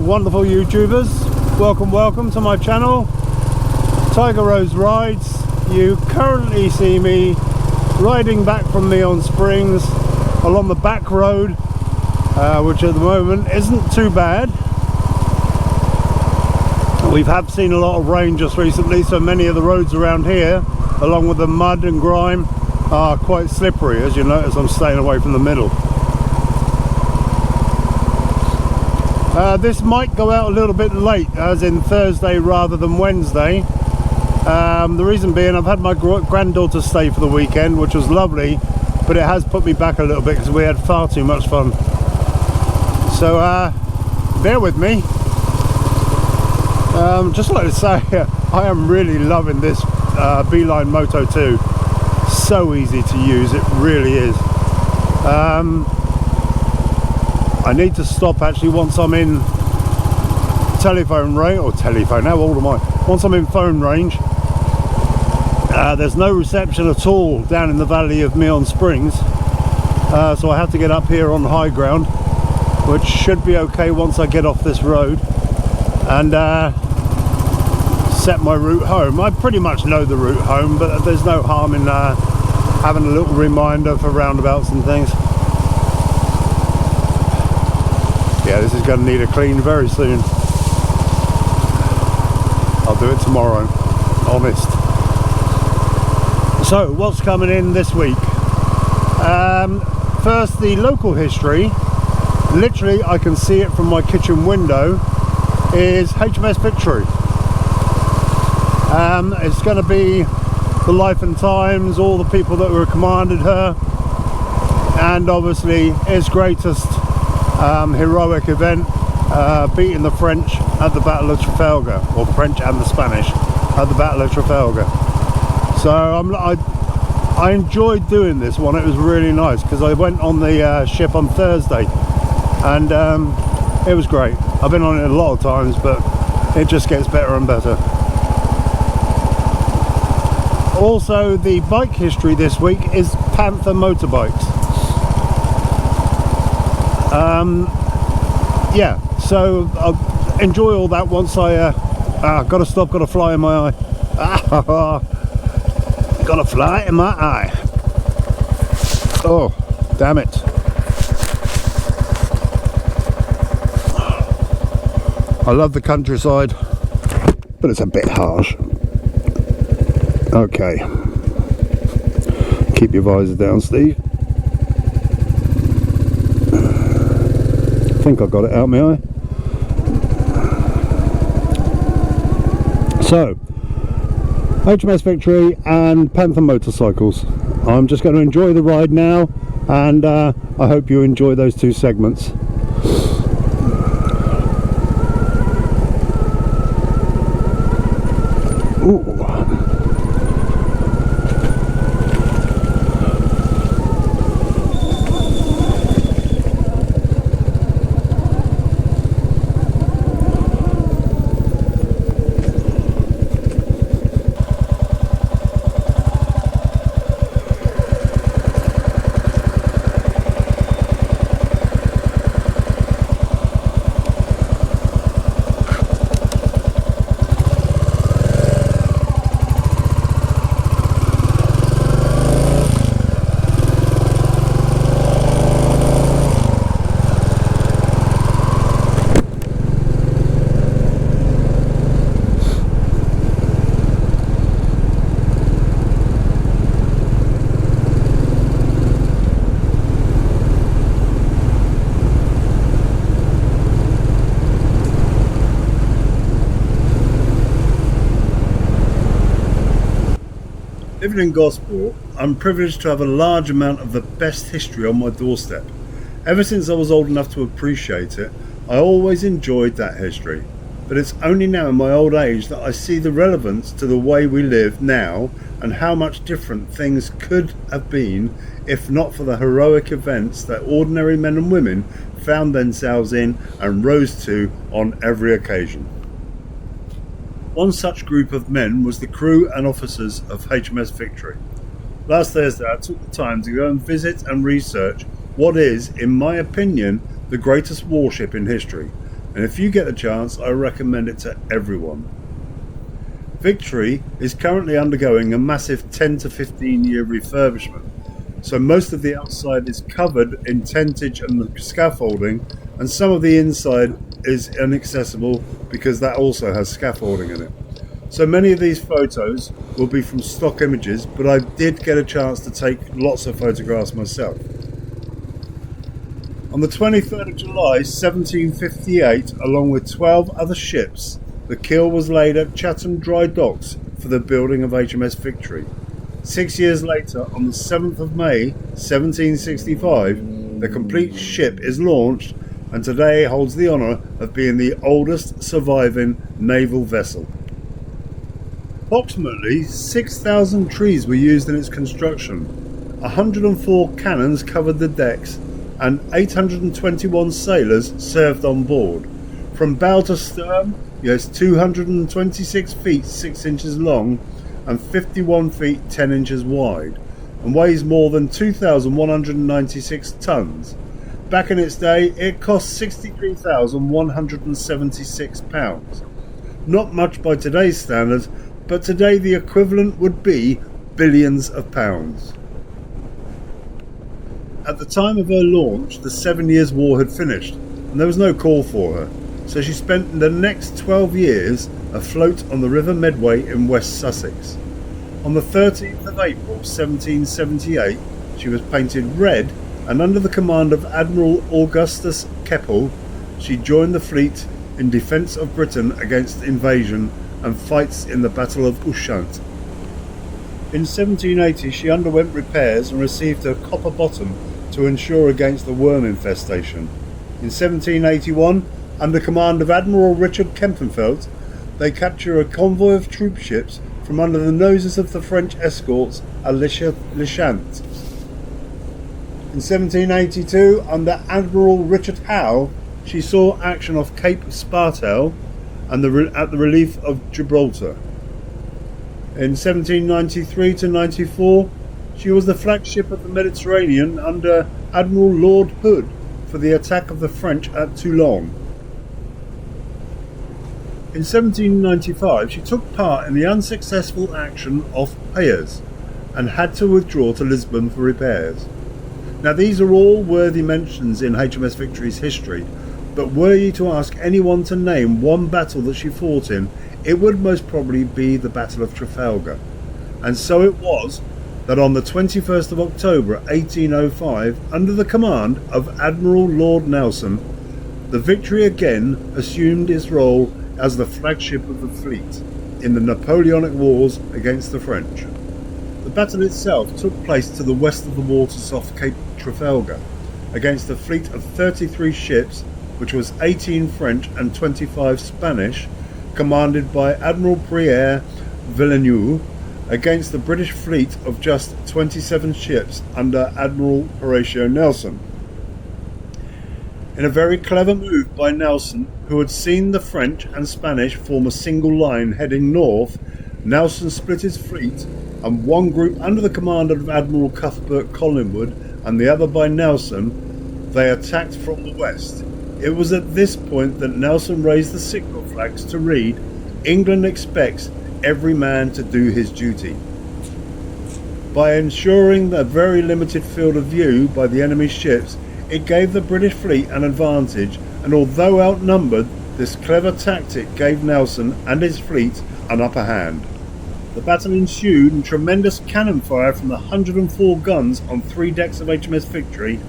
wonderful YouTubers, welcome to my channel, Tiger Rose Rides. You currently see me riding back from Neon Springs along the back road, which at the moment isn't too bad. We have seen a lot of rain just recently, so many of the roads around here, along with the mud and grime, are quite slippery. As you notice, I'm staying away from the middle. This might go out a little bit late, as in Thursday rather than Wednesday. The reason being, I've had my granddaughter stay for the weekend, which was lovely, but it has put me back a little bit because we had far too much fun. So bear with me. Just like to say, I am really loving this Beeline Moto 2. So easy to use, it really is. I need to stop actually once I'm in telephone range, or telephone, how old am I? Once I'm in phone range. There's no reception at all down in the valley of Neon Springs, so I have to get up here on high ground, which should be okay once I get off this road and set my route home. I pretty much know the route home, but there's no harm in having a little reminder for roundabouts and things. Yeah, this is going to need a clean very soon. I'll do it tomorrow, honest. So, what's coming in this week? First, the local history. Literally, I can see it from my kitchen window, is HMS Victory. It's going to be the life and times, all the people that were commanded her, and obviously its greatest heroic event, beating the French at the Battle of Trafalgar, or the French and the Spanish at the Battle of Trafalgar. So I enjoyed doing this one. It was really nice because I went on the ship on Thursday, and it was great. I've been on it a lot of times, but it just gets better and better. Also, the bike history this week is Panther motorbikes. Yeah, so I'll enjoy all that once I gotta stop, gotta fly in my eye. Got a fly in my eye. Oh, damn it. I love the countryside, but it's a bit harsh. Okay. Keep your visor down, Steve. I think I got it out my eye. So, HMS Victory and Panther Motorcycles. I'm just going to enjoy the ride now, and I hope you enjoy those two segments. Ooh. Living in Gosport, I'm privileged to have a large amount of the best history on my doorstep. Ever since I was old enough to appreciate it, I always enjoyed that history. But it's only now in my old age that I see the relevance to the way we live now and how much different things could have been if not for the heroic events that ordinary men and women found themselves in and rose to on every occasion. One such group of men was the crew and officers of HMS Victory. Last Thursday I took the time to go and visit and research what is, in my opinion, the greatest warship in history, and if you get the chance, I recommend it to everyone. Victory is currently undergoing a massive 10 to 15 year refurbishment, so most of the outside is covered in tentage and scaffolding, and some of the inside is inaccessible because that also has scaffolding in it. So many of these photos will be from stock images, but I did get a chance to take lots of photographs myself. On the 23rd of July 1758, along with 12 other ships, the keel was laid at Chatham Dry Docks for the building of HMS Victory. 6 years later, on the 7th of May 1765, the complete ship is launched and today holds the honour of being the oldest surviving naval vessel. Approximately 6,000 trees were used in its construction, 104 cannons covered the decks, and 821 sailors served on board. From bow to stern, it has 226 feet 6 inches long and 51 feet 10 inches wide, and weighs more than 2,196 tons. Back in its day, it cost £63,176. Not much by today's standards, but today the equivalent would be billions of pounds. At the time of her launch, the 7 Years' War had finished, and there was no call for her, so she spent the next 12 years afloat on the River Medway in West Sussex. On the 13th of April 1778, she was painted red, and under the command of Admiral Augustus Keppel, she joined the fleet in defence of Britain against invasion and fights in the Battle of Ushant. In 1780, she underwent repairs and received a copper bottom to ensure against the worm infestation. In 1781, under command of Admiral Richard Kempenfeldt, they capture a convoy of troop ships from under the noses of the French escorts at Lichant. In 1782, under Admiral Richard Howe, she saw action off Cape Spartel and at the relief of Gibraltar. In 1793 to 94, she was the flagship of the Mediterranean under Admiral Lord Hood for the attack of the French at Toulon. In 1795, she took part in the unsuccessful action off Hayes and had to withdraw to Lisbon for repairs. Now, these are all worthy mentions in HMS Victory's history, but were you to ask anyone to name one battle that she fought in, it would most probably be the Battle of Trafalgar. And so it was that on the 21st of October 1805, under the command of Admiral Lord Nelson, the Victory again assumed its role as the flagship of the fleet in the Napoleonic Wars against the French. The battle itself took place to the west of the waters off Cape Trafalgar against a fleet of 33 ships, which was 18 French and 25 Spanish, commanded by Admiral Pierre Villeneuve, against the British fleet of just 27 ships under Admiral Horatio Nelson. In a very clever move by Nelson, who had seen the French and Spanish form a single line heading north, Nelson split his fleet, and one group under the command of Admiral Cuthbert Collingwood and the other by Nelson, they attacked from the west. It was at this point that Nelson raised the signal flags to read, "England expects every man to do his duty." By ensuring a very limited field of view by the enemy's ships, it gave the British fleet an advantage, and although outnumbered, this clever tactic gave Nelson and his fleet an upper hand. The battle ensued, and tremendous cannon fire from the 104 guns on 3 decks of HMS Victory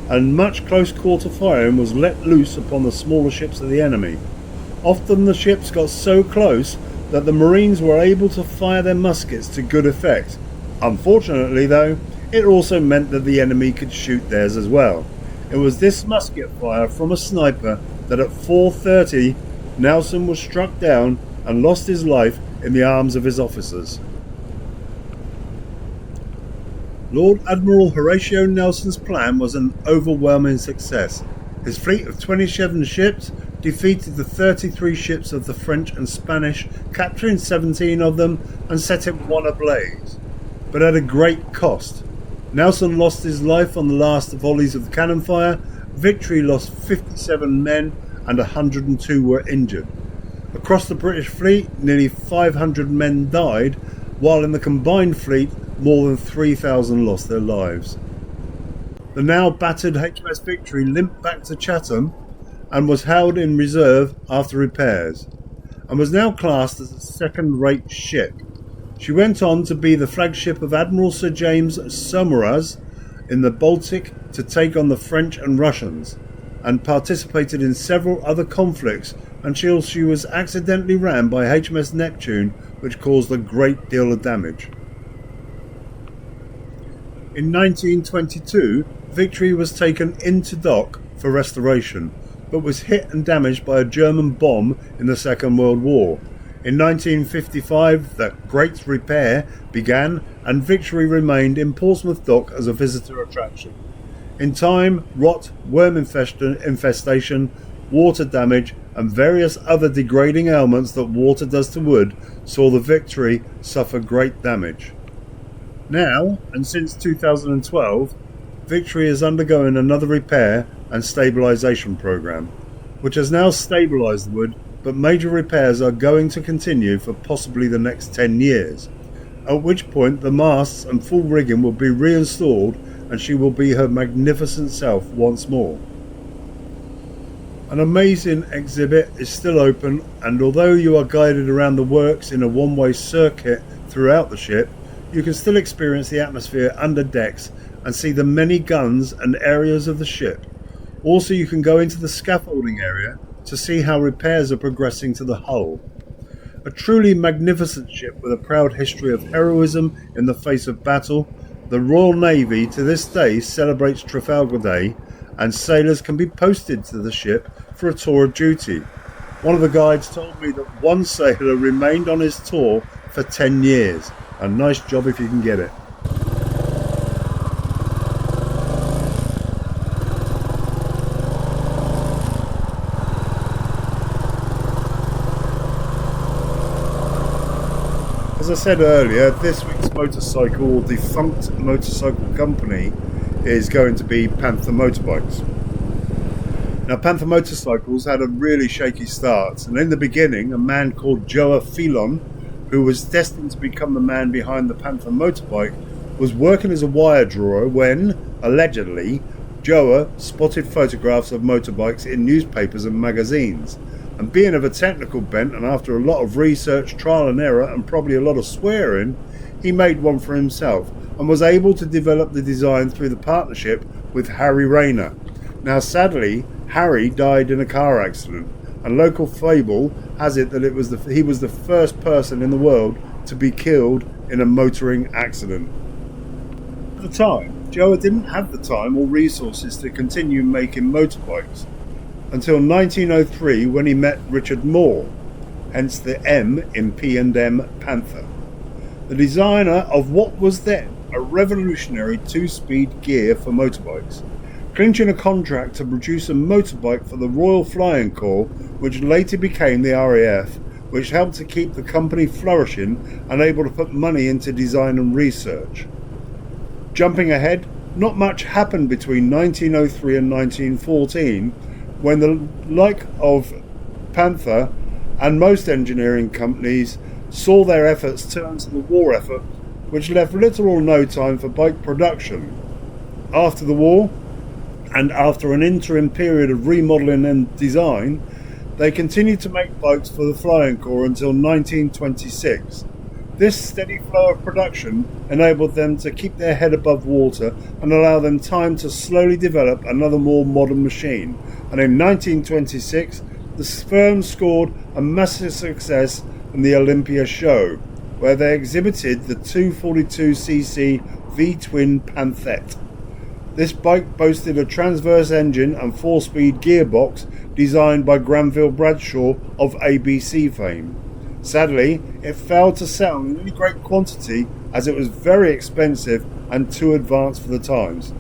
and much close quarter firing was let loose upon the smaller ships of the enemy. Often the ships got so close that the Marines were able to fire their muskets to good effect. Unfortunately though, it also meant that the enemy could shoot theirs as well. It was this musket fire from a sniper that at 4:30 Nelson was struck down and lost his life in the arms of his officers. Lord Admiral Horatio Nelson's plan was an overwhelming success. His fleet of 27 ships defeated the 33 ships of the French and Spanish, capturing 17 of them and setting one ablaze, but at a great cost. Nelson lost his life on the last volleys of the cannon fire, Victory lost 57 men and 102 were injured. Across the British fleet, nearly 500 men died, while in the combined fleet, more than 3,000 lost their lives. The now battered HMS Victory limped back to Chatham and was held in reserve after repairs, and was now classed as a second-rate ship. She went on to be the flagship of Admiral Sir James Saumarez in the Baltic to take on the French and Russians, and participated in several other conflicts until she was accidentally rammed by HMS Neptune, which caused a great deal of damage. In 1922, Victory was taken into dock for restoration, but was hit and damaged by a German bomb in the Second World War. In 1955, the Great Repair began, and Victory remained in Portsmouth Dock as a visitor attraction. In time, rot, worm infestation, water damage, and various other degrading ailments that water does to wood saw the Victory suffer great damage. Now, and since 2012, Victory is undergoing another repair and stabilisation programme, which has now stabilised the wood, but major repairs are going to continue for possibly the next 10 years, at which point the masts and full rigging will be reinstalled and she will be her magnificent self once more. An amazing exhibit is still open, and although you are guided around the works in a one-way circuit throughout the ship, you can still experience the atmosphere under decks and see the many guns and areas of the ship. Also, you can go into the scaffolding area to see how repairs are progressing to the hull. A truly magnificent ship with a proud history of heroism in the face of battle, the Royal Navy to this day celebrates Trafalgar Day, and sailors can be posted to the ship for a tour of duty. One of the guides told me that one sailor remained on his tour for 10 years. A nice job if you can get it. As I said earlier, this week's motorcycle, defunct motorcycle company, is going to be Panther Motorbikes. Now, Panther Motorcycles had a really shaky start, and in the beginning, a man called Joe Filon, who was destined to become the man behind the Panther motorbike, was working as a wire drawer when, allegedly, Joe spotted photographs of motorbikes in newspapers and magazines. And being of a technical bent, and after a lot of research, trial and error, and probably a lot of swearing, he made one for himself and was able to develop the design through the partnership with Harry Rayner. Now, sadly, Harry died in a car accident, and local fable has it that he was the first person in the world to be killed in a motoring accident. At the time, Joe didn't have the time or resources to continue making motorbikes until 1903, when he met Richard Moore, hence the M in P&M Panther, the designer of what was then a revolutionary 2-speed gear for motorbikes, clinching a contract to produce a motorbike for the Royal Flying Corps, which later became the RAF, which helped to keep the company flourishing and able to put money into design and research. Jumping ahead, not much happened between 1903 and 1914, when the like of Panther and most engineering companies saw their efforts turn to the war effort, which left little or no time for bike production. After the war, and after an interim period of remodelling and design, they continued to make bikes for the Flying Corps until 1926. This steady flow of production enabled them to keep their head above water and allow them time to slowly develop another more modern machine. And in 1926, the firm scored a massive success in the Olympia show, where they exhibited the 242cc V-twin Panther. This bike boasted a transverse engine and 4-speed gearbox designed by Granville Bradshaw of ABC fame. Sadly, it failed to sell in any great quantity as it was very expensive and too advanced for the times.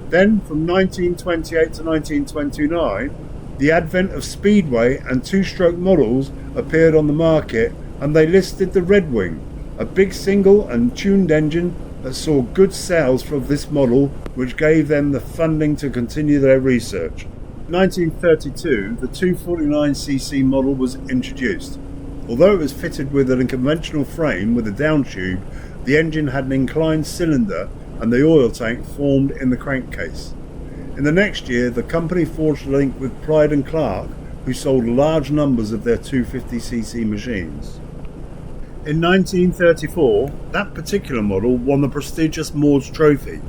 Then, from 1928 to 1929, the advent of Speedway and two-stroke models appeared on the market, and they listed the Red Wing, a big single and tuned engine that saw good sales for this model, which gave them the funding to continue their research. In 1932, the 249cc model was introduced. Although it was fitted with an unconventional frame with a down tube, the engine had an inclined cylinder and the oil tank formed in the crankcase. In the next year, the company forged a link with Pride and Clark, who sold large numbers of their 250cc machines. In 1934, that particular model won the prestigious Maud's Trophy,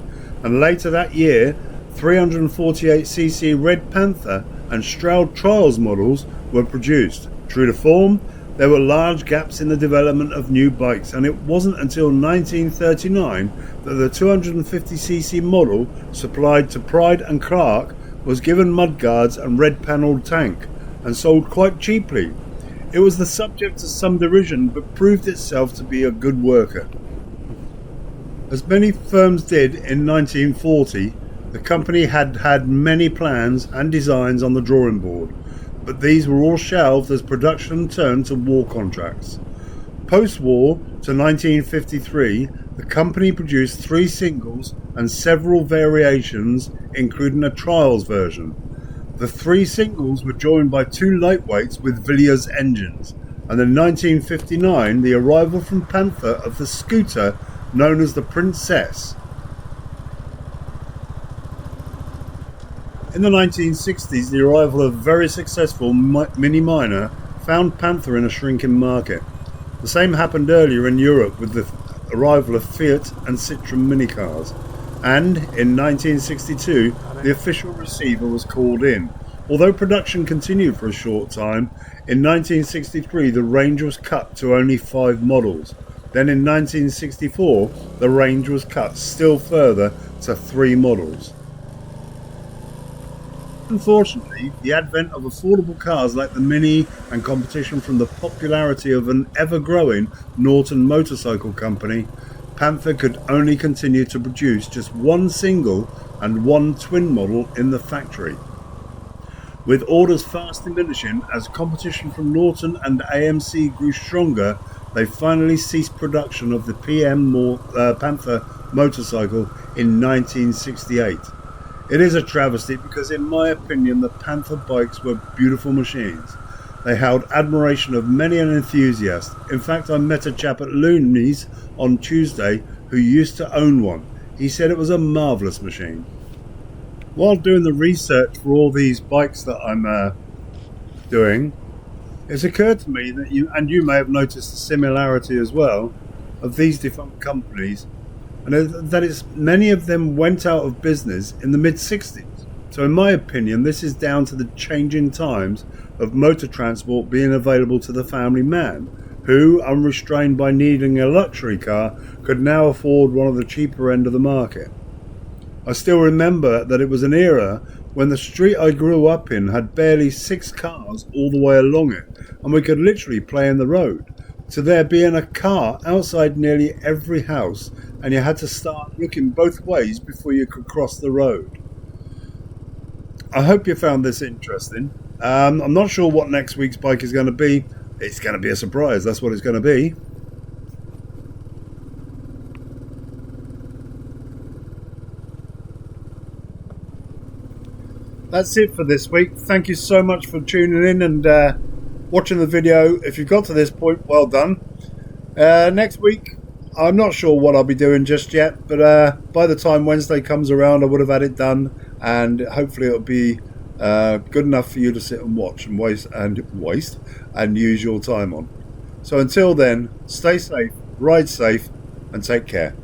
and later that year, 348cc Red Panther and Stroud Trials models were produced. True to form, there were large gaps in the development of new bikes, and it wasn't until 1939 that the 250cc model supplied to Pride and Clark was given mudguards and red panelled tank, and sold quite cheaply. It was the subject of some derision, but proved itself to be a good worker. As many firms did in 1940, the company had many plans and designs on the drawing board, but these were all shelved as production turned to war contracts. Post-war to 1953, the company produced 3 singles and several variations, including a trials version. The 3 singles were joined by 2 lightweights with Villiers engines, and in 1959 the arrival from Panther of the scooter known as the Princess. In the 1960s, the arrival of very successful Mini Minor found Panther in a shrinking market. The same happened earlier in Europe with the arrival of Fiat and Citroën minicars. And in 1962, the official receiver was called in. Although production continued for a short time, in 1963 the range was cut to only 5 models. Then in 1964, the range was cut still further to 3 models. Unfortunately, the advent of affordable cars like the Mini and competition from the popularity of an ever-growing Norton motorcycle company, Panther could only continue to produce just 1 single and 1 twin model in the factory. With orders fast diminishing as competition from Norton and AMC grew stronger, they finally ceased production of the Panther motorcycle in 1968. It is a travesty because in my opinion the Panther bikes were beautiful machines. They held admiration of many an enthusiast. In fact, I met a chap at Looney's on Tuesday who used to own one. He said it was a marvellous machine. While doing the research for all these bikes that I'm doing, it's occurred to me that you may have noticed the similarity as well of these defunct companies, and that many of them went out of business in the mid-60s. So in my opinion, this is down to the changing times of motor transport being available to the family man, who, unrestrained by needing a luxury car, could now afford one of the cheaper end of the market. I still remember that it was an era when the street I grew up in had barely 6 cars all the way along it, and we could literally play in the road, to there being a car outside nearly every house, and you had to start looking both ways before you could cross the road. I hope you found this interesting. I'm not sure what next week's bike is going to be. It's going to be a surprise, that's what it's going to be. That's it for this week. Thank you so much for tuning in and watching the video. If you've got to this point, well done. Next week, I'm not sure what I'll be doing just yet, but by the time Wednesday comes around, I would have had it done, and hopefully it'll be good enough for you to sit and watch and waste and use your time on. So until then, stay safe, ride safe, and take care.